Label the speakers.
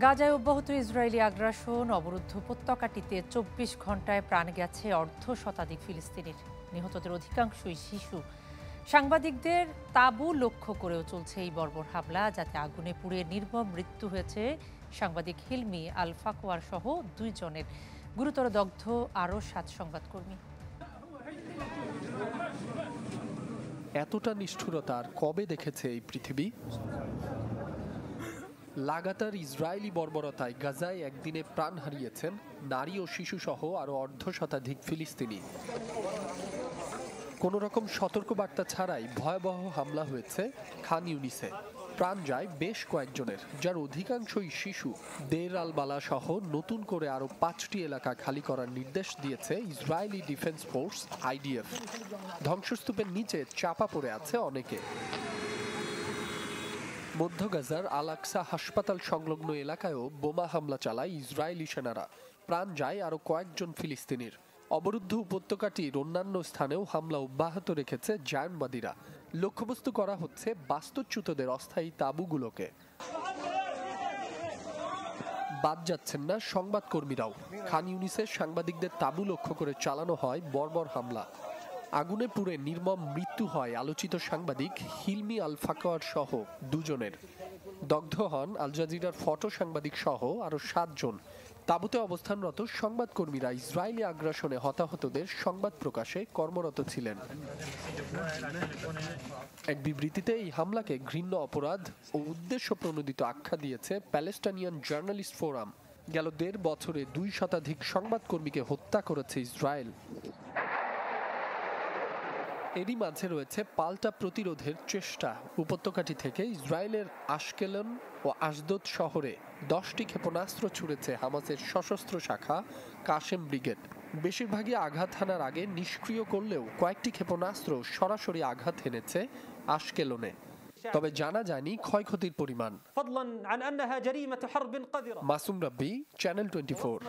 Speaker 1: গাজায় অব্যাহত ইসরায়েলি আগ্রাসন, অবরুদ্ধ উপত্যকাটিতে ২৪ ঘণ্টায় প্রাণ গেছে অর্ধ শতাধিক ফিলিস্তিনির। নিহতদের অধিকাংশই শিশু। সাংবাদিকদের তাঁবু লক্ষ্য করেও চলছে এই বর্বর হামলা, যাতে আগুনে পুড়ে নির্মম মৃত্যু হয়েছে সাংবাদিক হিলমি আল ফাকওয়ার সহ ২ জনের। গুরুতর দগ্ধ আরও ৭ সংবাদকর্মী।
Speaker 2: এতটা নিষ্ঠুরতা আর কবে দেখেছে এই পৃথিবী? লাগাতার ইসরায়েলি বর্বরতায় গাজায় একদিনে প্রাণ হারিয়েছেন নারী ও শিশুসহ আরও অর্ধ শতাধিক ফিলিস্তিনি। কোনো রকম সতর্কবার্তা ছাড়াই ভয়াবহ হামলা হয়েছে খান ইউনিসে। প্রাণ যায় বেশ কয়েকজনের, যার অধিকাংশই শিশু। দের আল বালা সহ নতুন করে আরও ৫টি এলাকা খালি করার নির্দেশ দিয়েছে ইসরায়েলি ডিফেন্স ফোর্স IDF। ধ্বংসস্তূপের নিচে চাপা পড়ে আছে অনেকে। মধ্য গাজার আল আকসা হাসপাতাল সংলগ্ন এলাকায়ও বোমা হামলা চালায় ইসরায়েলি সেনারা। প্রাণ যায় আরও কয়েকজন ফিলিস্তিনির। অবরুদ্ধ উপত্যকাটির অন্যান্য স্থানেও হামলা অব্যাহত রেখেছে জায়নবাদীরা। লক্ষ্যবস্তু করা হচ্ছে বাস্তুচ্যুতদের অস্থায়ী তাঁবুগুলোকে। বাদ যাচ্ছেন না সংবাদকর্মীরাও। খান ইউনিসের সাংবাদিকদের তাঁবু লক্ষ্য করে চালানো হয় বর্বর হামলা। আগুনে পুড়ে নির্মম মৃত্যু হয় আলোচিত সাংবাদিক হিলমি আল ফাকওয়ার সহ ২ জনের। দগ্ধ হন আল জাজিরার ফটো সাংবাদিক সহ আরও ৭ জন। তাঁবুতে অবস্থানরত সংবাদকর্মীরা ইসরায়েলি আগ্রাসনে হতাহতদের সংবাদ প্রকাশে কর্মরত ছিলেন। এক বিবৃতিতে এই হামলাকে ঘৃণ্য অপরাধ ও উদ্দেশ্য প্রণোদিত আখ্যা দিয়েছে প্যালেস্টাইনিয়ান জার্নালিস্ট ফোরাম। গেল ১.৫ বছরে ২ শতাধিক সংবাদকর্মীকে হত্যা করেছে ইসরায়েল। এরই মাঝে রয়েছে পাল্টা প্রতিরোধের চেষ্টা। উপত্যকাটি থেকে ইসরায়েলের আশকেলন ও আশদোদ শহরে ১০টি ক্ষেপণাস্ত্র ছুড়েছে হামাসের সশস্ত্র শাখা কাশেম ব্রিগেড। বেশিরভাগই আঘাত হানার আগে নিষ্ক্রিয় করলেও কয়েকটি ক্ষেপণাস্ত্র সরাসরি আঘাত হেনেছে আশকেলনে। তবে জানা যায়নি ক্ষয়ক্ষতির পরিমাণ। মাসুম রাব্বি, চ্যানেল 24।